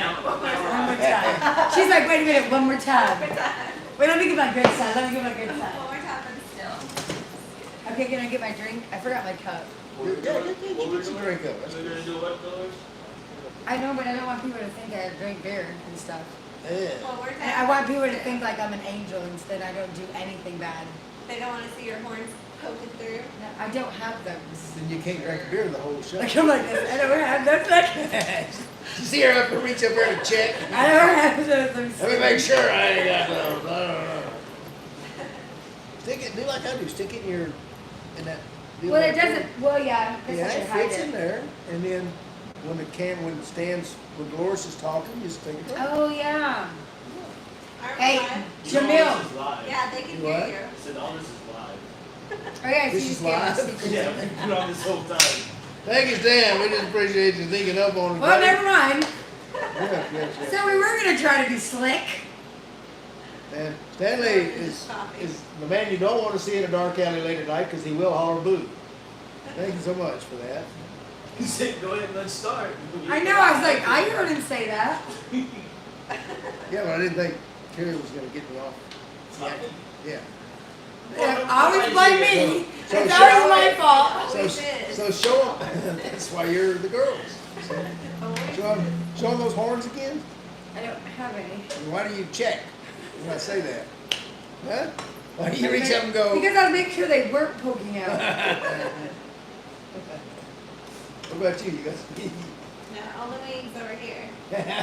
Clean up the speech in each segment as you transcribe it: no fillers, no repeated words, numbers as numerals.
One more time. She's like, wait a minute, one more time. Wait, let me get my good side. Let me get my good side. One more time, but still. Okay, can I get my drink? I forgot my cup. Yeah, get some drink up. That's good. I know, but I don't want people to think I drink beer and stuff. Yeah. Well, we're And I want people to think like I'm an angel instead I don't do anything bad. They don't want to see your horns poking through. No, I don't have those. Then you can't drink beer the whole show. Like I'm like this. I don't have those. Like, You see her up and reach up there to check. I don't have those. Let me make sure I ain't got those. I don't know. Stick it. Do like I do. Stick it in your in that. deal Well, right it there. doesn't. Well, yeah. I guess Yeah, I should it hide fits in it. there, and then when it stands when Dolores is talking, you just take it. Out. Oh yeah. Aren't we Hey, live? Jamil. Yeah, they can What? hear you. I said all this is live. Oh yeah, This so you is can't live? secret Yeah, something. we've been on this whole time. Thank you, Stan. We just appreciate you thinking up on it. Well, never mind. Yes. So we were gonna try to be slick. And Stanley is the man you don't want to see in a dark alley late at night because he will holler boo. Thank you so much for that. He said, go ahead and let's start. I know. I was like, I heard him say that. Yeah, but I didn't think Carrie was going to get me off. Yeah. Yeah, always blame me. So It's show always my fault. So, Always is. so show them. That's why you're the girls. So, show them those horns again. I don't have any. And why do you check when I say that? Huh? Why do you reach up and go? Because I was making sure they weren't poking out. What about you? You got some No, all the wings over here.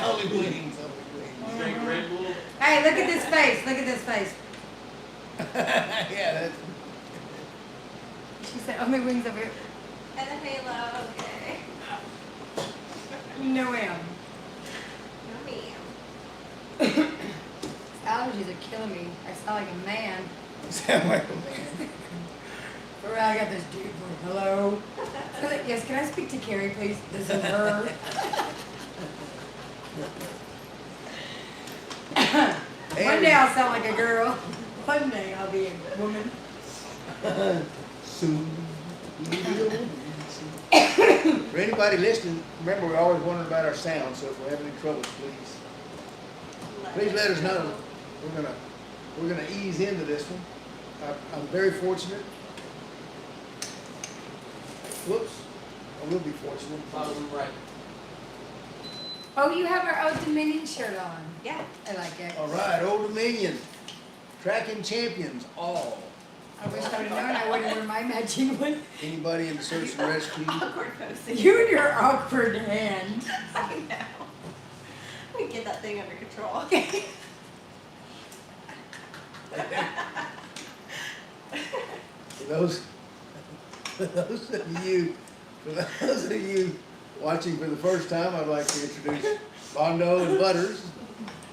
only wings. Only wings. Drink Red Bull. Hey, look at this face. Look at this face. Yeah, that's. She said, only wings over here. And a halo, okay. No way. No ma'am. Allergies are killing me. I sound like a man. Sound like a man. For real, I got this dude going, hello. I was like, yes, can I speak to Carrie, please? This is her. One day I'll sound like a girl. One day I'll be a woman. Soon. For anybody listening, remember we're always wondering about our sound, so if we're having any troubles, please let us know. We're gonna ease into this one. I'm very fortunate. Whoops. I will be fortunate. Bottom right. Oh, you have our Old Dominion shirt on. Yeah. I like it. All right, Old Dominion, tracking champions, all. I wish I would have known I wouldn't wear my matching one. Anybody in the search and rescue? Awkward posting. You and your awkward hand. I know. We get that thing under control. For those of you watching for the first time, I'd like to introduce Bondo and Butters.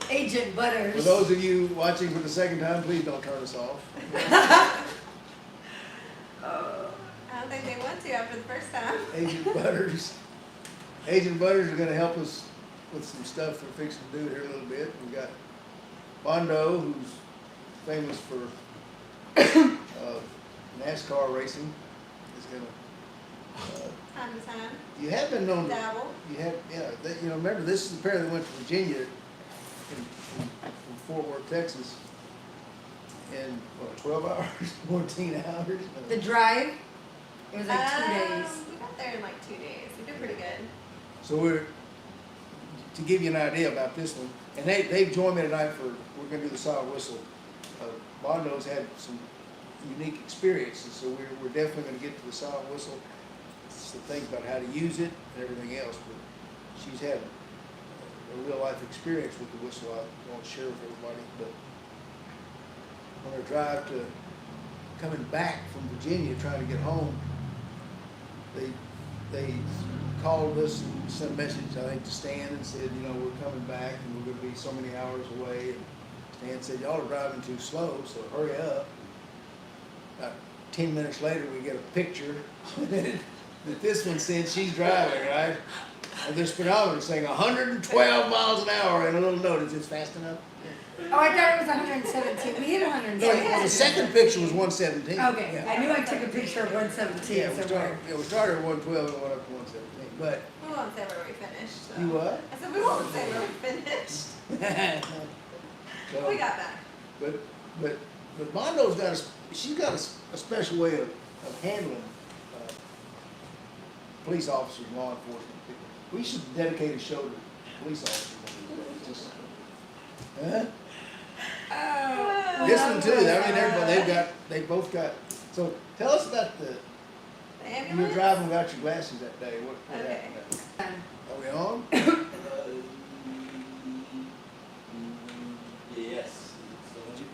Agent For Butters. those of you watching for the second time, please don't turn us off. I don't think they want to after the first time. Agent Butters. Agent Butters are going to help us with some stuff we're fixing to do here in a little bit. We've got Bondo, who's famous for NASCAR racing, is going to. Time to time. You have been known. Dabble. You have, yeah. Remember, this is the pair that went to Virginia, from Fort Worth, Texas, in what, 12 hours, 14 hours. The drive. It was like 2 days. We got there in like 2 days. We did pretty good. So to give you an idea about this one, and they've joined me tonight we're going to do the solid whistle. Bondo's had some unique experiences, so we're definitely going to get to the solid whistle, some things about how to use it and everything else, but she's had a real life experience with the whistle I won't share with everybody, but on their drive to coming back from Virginia trying to get home, they called us and sent a message, I think, to Stan and said, we're coming back and we're going to be so many hours away. And Stan said, y'all are driving too slow, so hurry up. About 10 minutes later, we get a picture that this one said she's driving, right? And their speedometer saying 112 miles an hour and a little note. Is this fast enough? Oh, I thought it was 117. We hit No, 117. the second picture was 117. Okay, Yeah. I knew I took a picture of 117 Yeah, we somewhere. started at 112 and went up to 117. But, We won't say where we finished. So. you what? I said we won't say where we finished. So, We got back. but Mondo's got she's got a special way of handling police officers and law enforcement. We should dedicate a show to police officers. Just, huh? Oh. This one too. I mean, everybody they both got. So tell us about The you were ambulance. driving without your glasses that day. What Okay. happened? Are we on? Yes.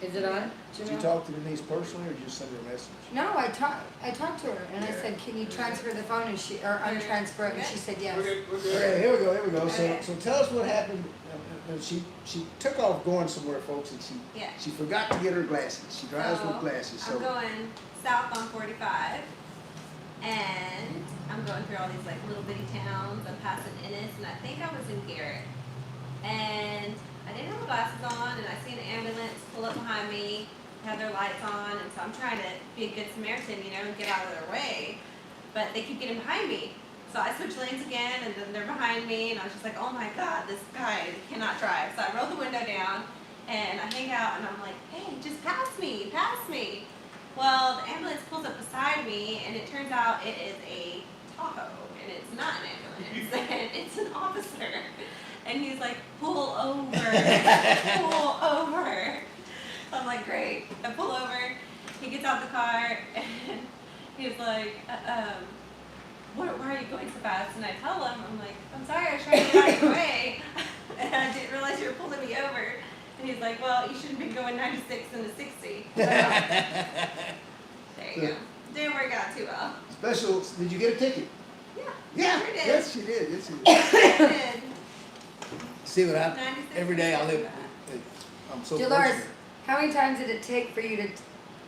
Is it on? Did you talk to Denise personally, or did you just send her a message? No, I talked to her and I said, can you transfer the phone, and untransfer it, and she said yes. We're good. We're good. Okay, here we go. So, Okay. so tell us what happened. She took off going somewhere, folks, and Yeah. she forgot to get her glasses. She drives So, with glasses. So I'm going south on 45, and I'm going through all these like little bitty towns. I'm passing Ennis, and I think I was in Garrett, and I didn't have my glasses on, and I see an ambulance pull up behind me, have their lights on, and so I'm trying to be a good Samaritan, you know, and get out of their way, but they keep getting behind me. So I switch lanes again, and then they're behind me, and I was just like, oh my God, this guy cannot drive. So I roll the window down, and I hang out, and I'm like, hey, just pass me, pass me. Well, the ambulance pulls up beside me, and it turns out it is a Tahoe, and it's not an ambulance, and it's an officer. And he's like, pull over, pull over. I'm like, great. I pull over, he gets out the car, and he's like, why are you going so fast? And I tell him, I'm like, I'm sorry, I was trying to get out of your way. And I didn't realize you were pulling me over. And he's like, well, you shouldn't be going 96 into 60. So, there you go. Didn't work out too well. special. Did you get a ticket? Yeah. Yeah. Sure did. Yes, she did. Yes, she did. I did. See what I 96 every day I live. percent. I'm so Dolores, fortunate. how many times did it take for you to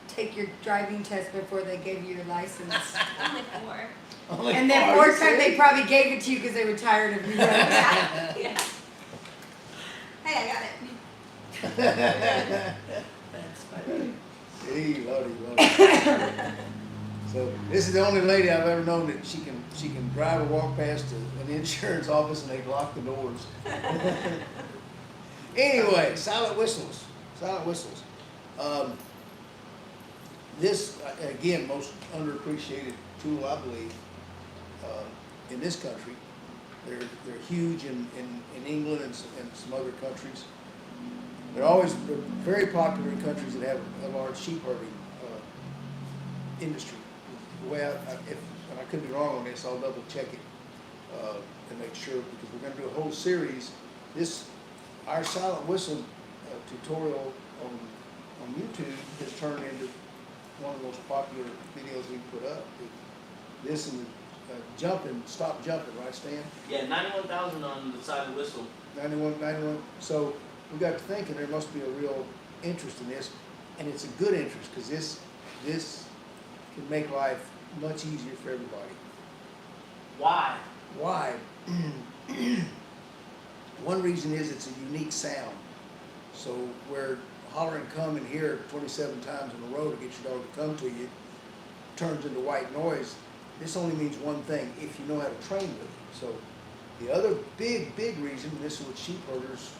take your driving test before they gave you your license? Only 4. Only And then four, fourth time you they see? probably gave it to you because they were tired of you. Yeah. Yeah. Hey, I got it. That's funny. Hey, lordy, lordy. So this is the only lady I've ever known that she can drive or walk past an insurance office and they lock the doors. Anyway, silent whistles. Silent whistles. This again, most underappreciated tool, I believe, in this country. They're huge in England and some other countries. They're very popular in countries that have a large sheep herding industry. The way and I could be wrong on this, I'll double check it and make sure, because we're going to do a whole series. Our silent whistle tutorial on YouTube has turned into one of the most popular videos we put up. This and stop jumping, right, Stan? Yeah, 91,000 on the side of the whistle. 91. So we got to thinking there must be a real interest in this, and it's a good interest because this can make life much easier for everybody. Why? Why? One reason is it's a unique sound. So where holler and come and hear 27 times in a row to get your dog to come to you turns into white noise, this only means one thing: if you know how to train with it. So the other big reason, this is what sheep herders,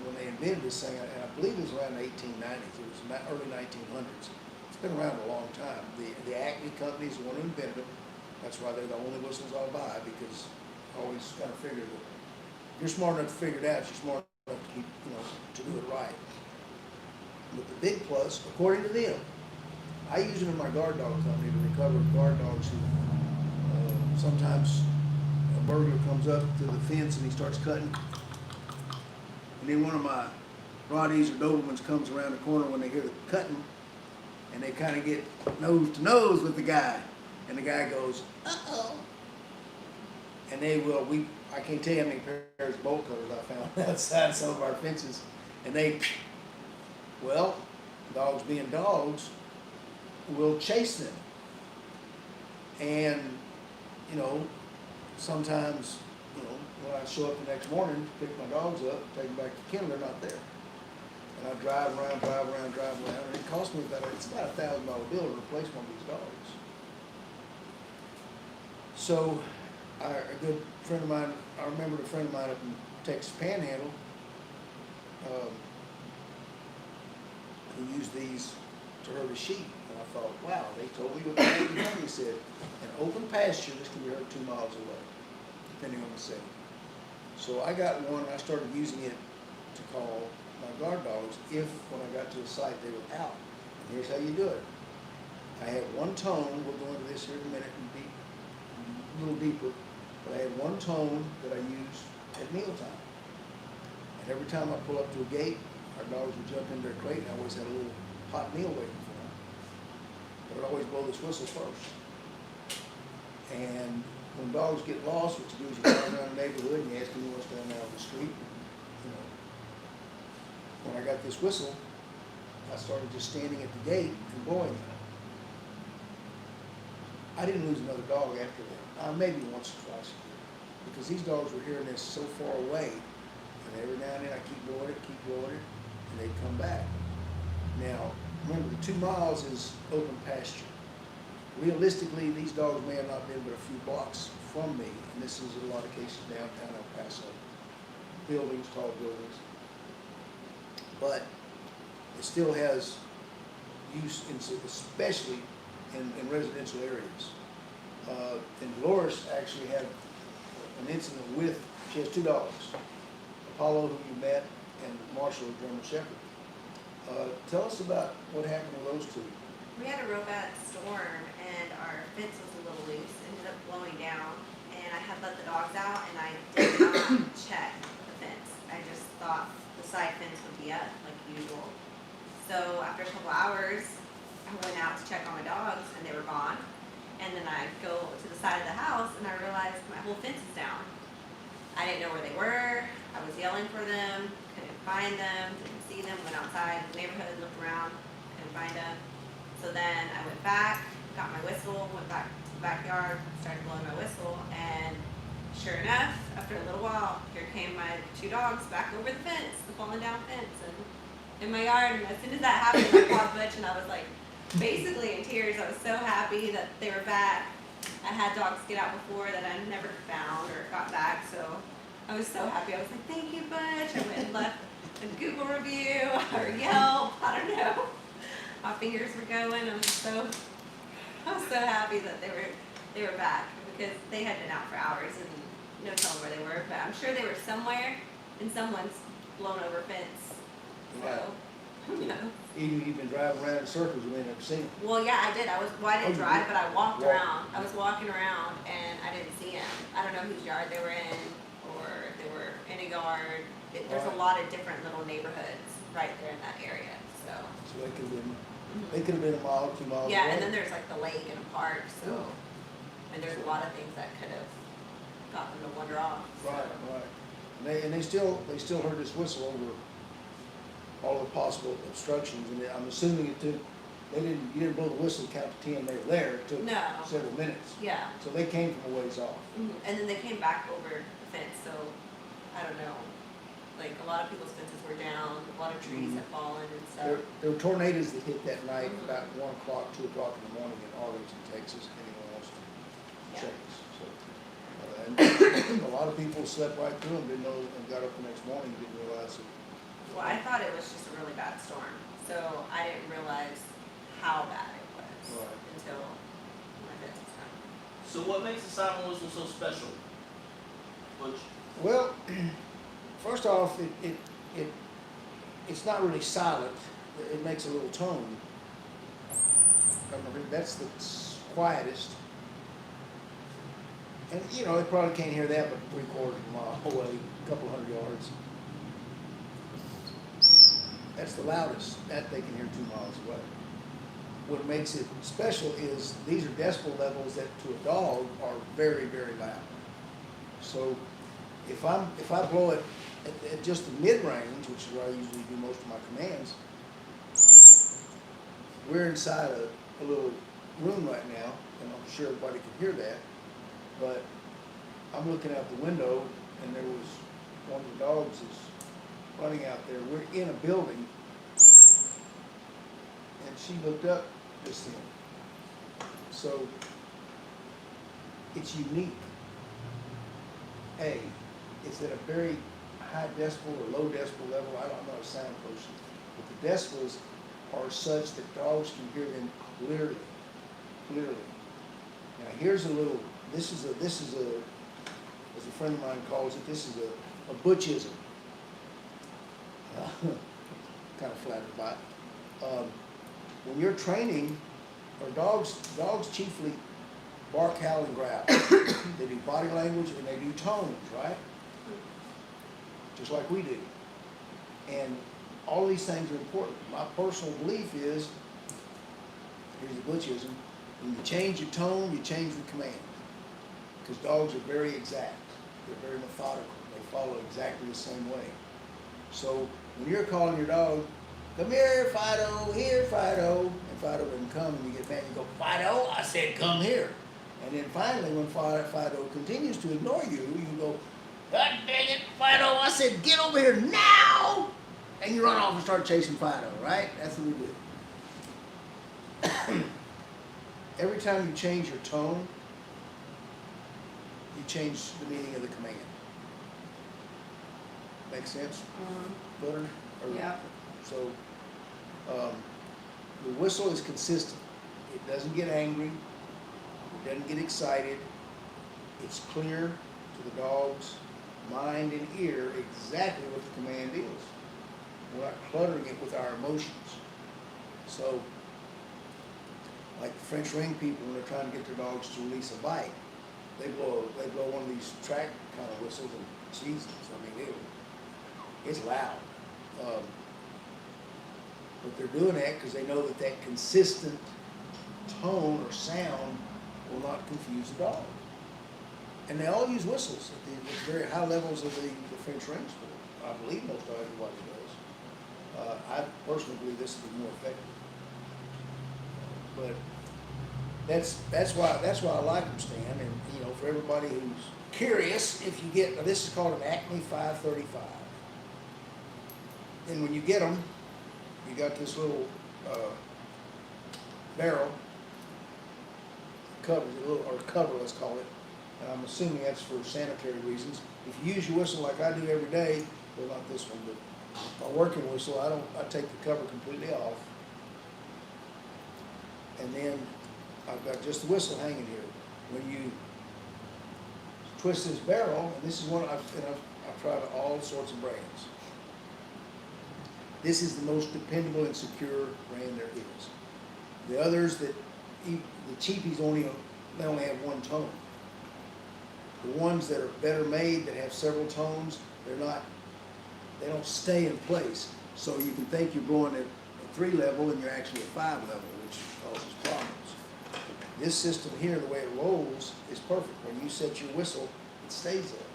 when they invented this thing, and I believe it was around the 1890s, it was early 1900s. It's been around a long time. The Acme company is the one who invented them. That's why they're the only whistles I'll buy, because I always kind of figure that if you're smart enough to figure it out, you're smart enough to keep, to do it right. But the big plus, according to them, I use them in my guard dog company to recover guard dogs who sometimes a burglar comes up to the fence and he starts cutting. And then one of my Rotties or Dobermans comes around the corner when they hear the cutting, and they kind of get nose to nose with the guy. And the guy goes, uh-oh. And they will, I can't tell you how many pairs of bolt cutters I found outside some of our fences. And dogs being dogs, will chase them. And, sometimes, when I show up the next morning, pick my dogs up, take them back to the kennel, they're not there. And I drive around, and it cost me about $1,000 bill to replace one of these dogs. So a good friend of mine, I remembered a friend of mine up in Texas Panhandle, um, who used these to herd a sheep. And I thought, wow, they told me what the Navy company said. An open pasture, this can be heard 2 miles away, depending on the setting. So I got one, I started using it to call my guard dogs if, when I got to a site, they were out. And here's how you do it. I had one tone, we'll go into this here in a minute and be a little deeper, but I had one tone that I used at mealtime. And every time I pull up to a gate, our dogs would jump in their crate, and I always had a little hot meal waiting for them. But I'd always blow this whistle first. And when dogs get lost, what you do is you go around the neighborhood and you ask them what's down there on the street. You know, when I got this whistle, I started just standing at the gate and blowing it. I didn't lose another dog after that. Maybe once or twice a year, because these dogs were hearing this so far away, and every now and then I keep blowing it, and they'd come back. Now, remember, the 2 miles is open pasture. Realistically, these dogs may have not been but a few blocks from me, and this is in a lot of cases downtown El Paso. Buildings, tall buildings. But it still has use, especially in residential areas. And Dolores actually had an incident with, she has 2 dogs, Apollo, who you met, and Marshall, a German Shepherd. Tell us about what happened with those 2. We had a real bad storm and our fence was a little loose, ended up blowing down, and I had let the dogs out and I did not check the fence. I just thought the side fence would be up like usual. So after a couple hours, I went out to check on my dogs and they were gone. And then I go to the side of the house and I realized my whole fence is down. I didn't know where they were. I was yelling for them, couldn't find them, didn't see them, went outside the neighborhood, looked around, couldn't find them. So then I went back, got my whistle, went back to the backyard, started blowing my whistle, and sure enough, after a little while, here came my 2 dogs back over the fence, the fallen down fence, and in my yard. And as soon as that happened, I called Butch and I was like, basically in tears. I was so happy that they were back. I had dogs get out before that I never found or got back, so I was so happy. I was like, thank you, Butch. I went and left a Google review or Yelp, I don't know. My fingers were going. I was so happy that they were back, because they had been out for hours and no telling where they were. But I'm sure they were somewhere in someone's blown over fence. Right. So, who knows? You've been driving around in circles, you may never seen it. Well, yeah, I did. I didn't drive, but I walked Walk. around. I was walking around and I didn't see him. I don't know whose yard they were in, or if they were in a yard. There's a Right. lot of different little neighborhoods right there in that area. So. So they could have been a mile, 2 miles away. Yeah, and then there's like the lake and a park. So, and there's a lot of things that could have got them to wander off. So. Right. And they still heard this whistle over all the possible obstructions, and I'm assuming it took, you didn't blow the whistle, count to 10, they were there, it took No. several minutes. Yeah. So they came from a ways off. And then they came back over the fence. So, I don't know. Like a lot of people's fences were down. A lot of trees had fallen and stuff. There were tornadoes that hit that night about 1 o'clock, 2 o'clock in the morning in Arlington, Texas, anyone wants to check us. So, and a lot of people slept right through them, didn't know, and got up the next morning, and didn't realize it. Well, I thought it was just a really bad storm, so I didn't realize how bad it was Right. until my fence was down. So what makes the siren whistle so special? Butch? Well, first off, it's not really silent. It makes a little tone. That's the quietest. And you know, they probably can't hear that but 3/4 of a mile away, a couple hundred yards. That's the loudest that they can hear 2 miles away. What makes it special is these are decibel levels that to a dog are very, very loud. So if I blow it at just the mid-range, which is where I usually do most of my commands, we're inside a little room right now, and I'm sure everybody can hear that, but I'm looking out the window and there was one of the dogs is running out there. We're in a building, and she looked up just then. So it's unique. A, it's at a very high decibel or low decibel level. I'm not a sound person, but the decibels are such that dogs can hear them clearly, clearly. Now here's a little, this is a, as a friend of mine calls it, this is a butchism. Kind of flattered by it. When you're training, or dogs chiefly bark, howl, and growl. They do body language and they do tones, right? Just like we do. And all these things are important. My personal belief is, here's the butchism, when you change your tone, you change the command. Because dogs are very exact. They're very methodical. They follow exactly the same way. So when you're calling your dog, come here, Fido, here, Fido, and Fido doesn't come, and you get mad, you go, Fido, I said come here. And then finally, when Fido continues to ignore you, you go, God dang it, Fido, I said get over here now! And you run off and start chasing Fido, right? That's what we do. Every time you change your tone, you change the meaning of the command. Make sense? Butter? Or- Yeah. So, the whistle is consistent. It doesn't get angry. It doesn't get excited. It's clear to the dog's mind and ear exactly what the command is. We're not cluttering it with our emotions. So, like the French ring people, when they're trying to get their dogs to release a bite, they blow one of these track kind of whistles, and Jesus, I mean, it's loud. But they're doing that because they know that that consistent tone or sound will not confuse the dog. And they all use whistles at the very high levels of the French ring sport. I believe most everybody does. I personally believe this is more effective. But that's why I like them, Stan. And you know, for everybody who's curious, if you get, now this is called an Acme 535. And when you get them, you got this little barrel cover, or cover, let's call it. And I'm assuming that's for sanitary reasons. If you use your whistle like I do every day, well, not this one, but my working whistle, I take the cover completely off. And then I've got just the whistle hanging here. When you twist this barrel, and this is one I've tried all sorts of brands. This is the most dependable and secure brand there is. The others that the cheapies they only have one tone. The ones that are better made, that have several tones, they don't stay in place. So you can think you're going at a 3 level and you're actually at 5 level, which causes problems. This system here, the way it rolls, is perfect. When you set your whistle, it stays there.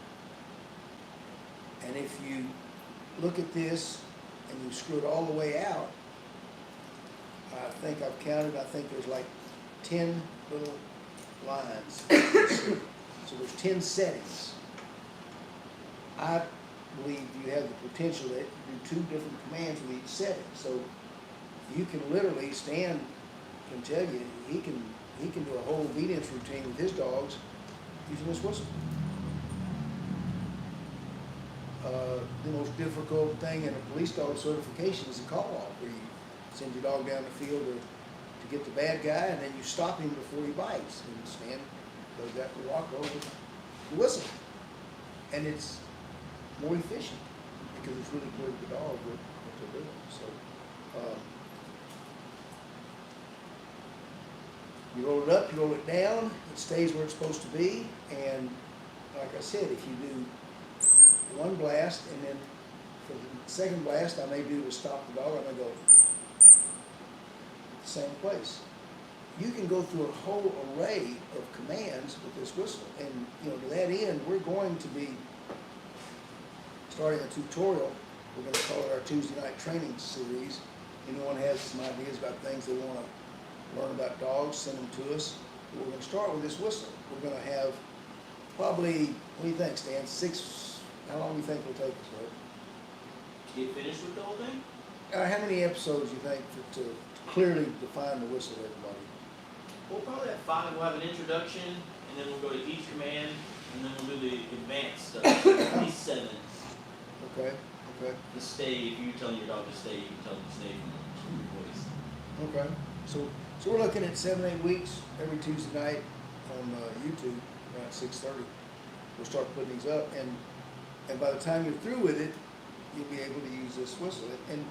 And if you look at this and you screw it all the way out, I think I've counted, I think there's like 10 little lines. So there's 10 settings. I believe you have the potential to do 2 different commands with each setting. So you can literally, Stan can tell you, he can do a whole obedience routine with his dogs using this whistle. The most difficult thing in a police dog certification is a call-off, where you send your dog down the field to get the bad guy, and then you stop him before he bites. And Stan does that to walk over the whistle. And it's more efficient because it's really clear to the dog what they're doing. So you roll it up, you roll it down, it stays where it's supposed to be. And like I said, if you do one blast, and then for the second blast, I may do to stop the dog, I may go same place. You can go through a whole array of commands with this whistle, and you know, to that end, we're going to be starting a tutorial. We're going to call it our Tuesday night training series. Anyone has some ideas about things they want to learn about dogs, send them to us. But we're going to start with this whistle. We're going to have probably, what do you think, Stan? How long do you think it'll take us, right? To get finished with the whole thing? How many episodes do you think to clearly define the whistle to everybody? We'll probably have 5. We'll have an introduction, and then we'll go to each command, And then we'll do the advanced stuff, 27. Okay, okay, The stay, if you're telling your dog to stay, you can tell them to stay from your voice. okay. So we're looking at 7-8 weeks every Tuesday night on YouTube around 6:30. We'll start putting these up, and by the time you're through with it, you'll be able to use this whistle. And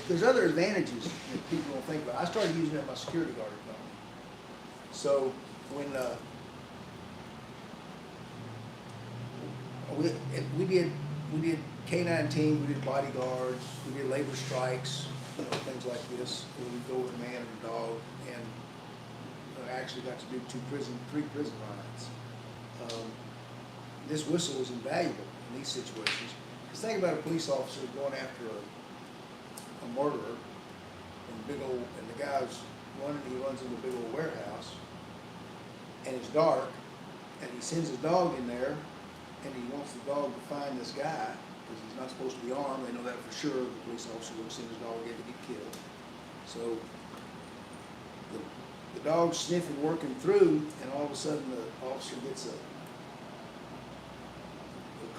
there's other advantages that people don't think about. I started using it at my security guard company. So when we did K-9 team, we did bodyguards, we did labor strikes, things like this. Where we go with a man and a dog, and I actually got to do 3 prison rides. This whistle is invaluable in these situations. Because think about a police officer going after a murderer, and the guy's running, he runs into a big old warehouse, and it's dark, and he sends his dog in there, and he wants the dog to find this guy, because he's not supposed to be armed. They know that for sure. The police officer wouldn't send his dog in to get killed. So the dog's sniffing, working through, and all of a sudden the officer gets a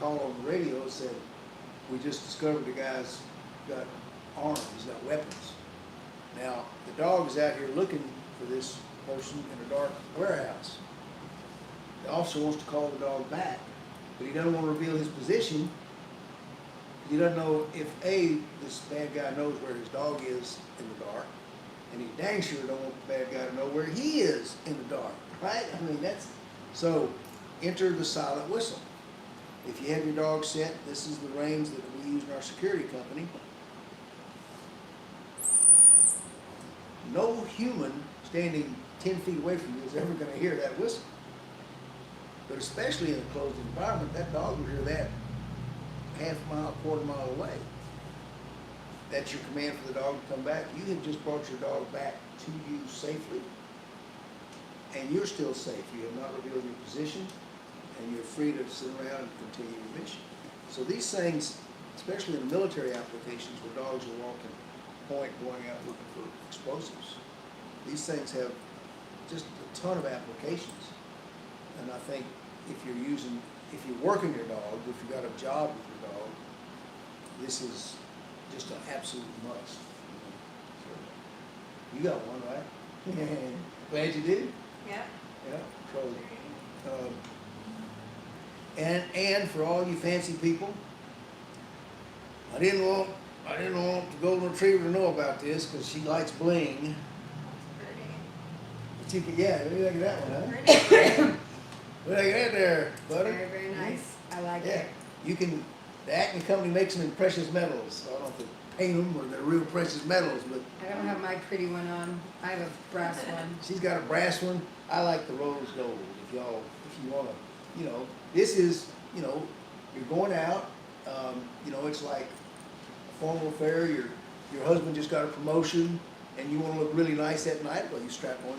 call on the radio that said, we just discovered the guy's got arms, he's got weapons. Now, the dog is out here looking for this person in a dark warehouse. The officer wants to call the dog back, but he doesn't want to reveal his position. He doesn't know if this bad guy knows where his dog is in the dark, and he dang sure don't want the bad guy to know where he is in the dark, right? I mean, so enter the silent whistle. If you have your dog set, this is the range that we use in our security company. No human standing 10 feet away from you is ever going to hear that whistle. But especially in a closed environment, that dog will hear that half mile, quarter mile away. That's your command for the dog to come back. You have just brought your dog back to you safely, and you're still safe. You have not revealed your position, and you're free to sit around and continue your mission. So these things, especially in the military applications where dogs are walking point, going out looking for explosives, these things have just a ton of applications. And I think if you're working your dog, if you've got a job with your dog, this is just an absolute must. So, you got one, right? Glad you did. Yep. Yeah. So, and for all you fancy people, I didn't want the golden retriever to know about this because she likes bling. But you could, yeah, look at that one, huh? Look at that there, butter. Very, very nice. I like Yeah, it. you can. The Acme company makes them in precious metals. I don't know if they paint them or they're real precious metals, but I don't have my pretty one on. I have a brass one. she's got a brass one. I like the rose gold. If you wanna, this is, you're going out. It's like a formal affair. Your husband just got a promotion, and you want to look really nice that night. Well, you strap on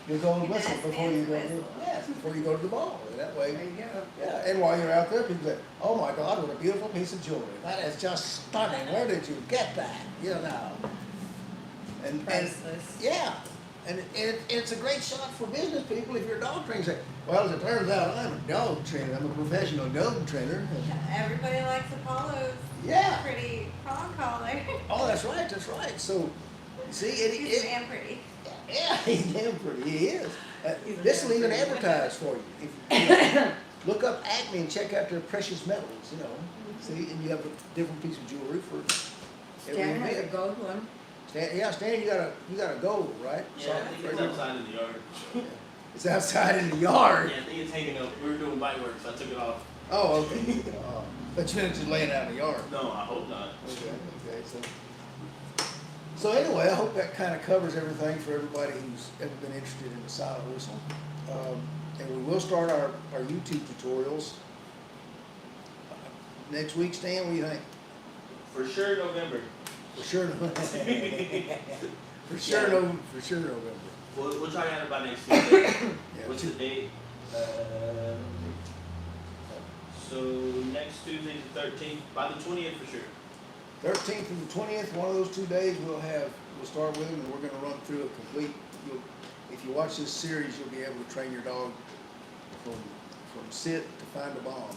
your golden whistle before you go. Yeah, before you go to the ball. That way. There you go. Yeah, and while you're out there, people say, "Oh my God, what a beautiful piece of jewelry! That is just stunning. Where did you get that?" And Priceless. yeah, and it's a great shot for business people if you're a dog trainer. Say, well, as it turns out, I'm a dog trainer. I'm a professional dog trainer. Everybody likes Apollo's Yeah. pretty prong collar. Oh, that's right. That's right. So, you see, He's damn pretty. yeah, he's damn pretty. He is. He's a This will damn even pretty. advertise for you. If, look up Acme and check out their precious metals. See, and you have a different piece of jewelry for every Stan has a event. gold one. Stan, you got a gold, right? Yeah, I think it's outside in the yard. It's outside in the yard. Yeah, I think it's hanging up. We were doing bite work, so I took it off. Oh, okay. But you didn't just laying out in the yard. No, I hope not. Okay. So anyway, I hope that kind of covers everything for everybody who's ever been interested in the silent whistle. And we will start our YouTube tutorials next week. Stan, what do you think? For sure, November. For sure. For sure November. We'll try to have it by next Tuesday. Yeah, What's the date? So next Tuesday the 13th, by the 20th for sure. 13th and the 20th, one of those 2 days, we'll start with them, and we're going to run through a complete. If you watch this series, you'll be able to train your dog from from sit to find a bomb,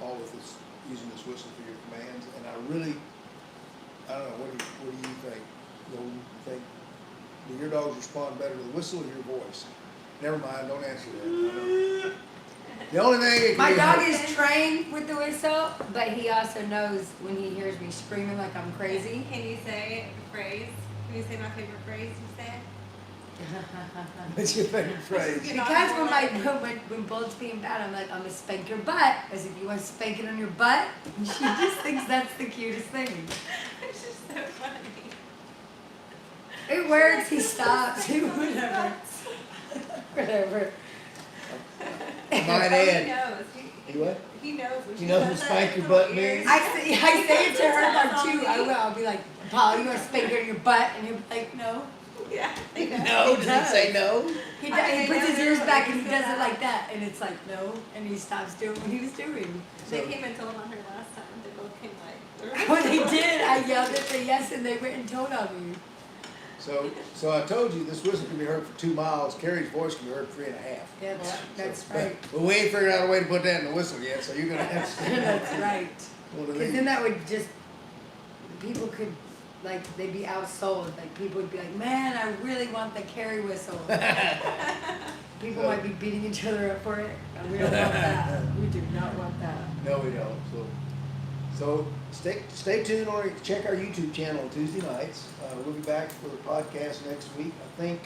all with this, using this whistle for your commands. And I don't know, what do you think? You think, do your dogs respond better to the whistle or your voice? Never mind, don't answer that. I know. The only thing it My can dog be- is trained with the whistle, but he also knows when he hears me screaming like I'm crazy. Can you say a phrase? Can you say my favorite phrase you say? What's your favorite phrase? Because when Bullet's being bad, I'm like, I'm gonna spank your butt, as if you want to spank it on your butt. And she just thinks that's the cutest thing. It's just so funny. It works. He stops. Whatever. Whatever. I might Oh, he add, knows. he what? He knows when He she knows does what that spank your little butt ears. means? I say it to her like too. I will. I'll be like, Paul, you want to spank her in your butt? And he'll be like, no. Yeah. He does. No, He does he say no? He, I does, mean, he I puts know his ears everybody back and he says does it that. like that. And it's like, no. And he stops doing what he was doing. They So- came and told on her last time. They both came like. When they did, I yelled at the yes and they went and told on me. So I told you this whistle can be heard for 2 miles. Carrie's voice can be heard 3.5. Yeah, that's So- right. But we ain't figured out a way to put that in the whistle yet, so you're gonna have to. That's right. One of Because these. then that would just, people could, like, they'd be outsold. Like, people would be like, man, I really want the Carrie whistle. People might be beating each other up for it. And we don't want that. We do not want that. No, we don't. So stay tuned or check our YouTube channel on Tuesday nights. We'll be back for the podcast next week. I think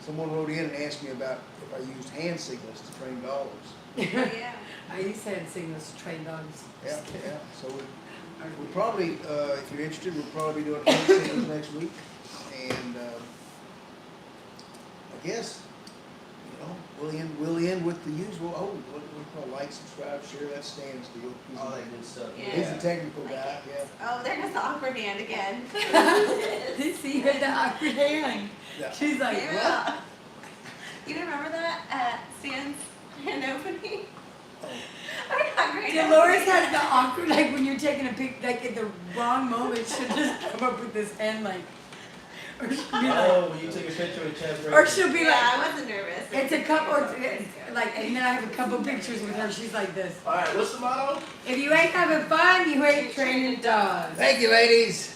someone wrote in and asked me about if I used hand signals to train dogs. Yeah. I used to have signals to train dogs. Yeah, Just kidding. yeah. So we'll probably, if you're interested, we'll probably be doing hand signals next week. And I guess, you know, we'll end with the usual. Oh, what do we call like, subscribe, share? That stands deal. All that good stuff. Yeah. He's the technical Like guy. it. Yeah. Oh, there goes the awkward hand again. See, you had the awkward hand. Yeah. She's like, Give it what? up. You remember that at Stan's hand opening? Oh. I got great Dolores opening. has the awkward, like when you're taking a pic, like at the wrong moment, she'll just come up with this hand, like, or she'll be like, Oh, when you took a picture with Chad Brady. or she'll be Yeah, like, I wasn't nervous. it's a couple, like, and then I have a couple pictures with her. She's like this. All right, what's the motto? If you ain't having fun, you ain't training dogs. Thank you, ladies.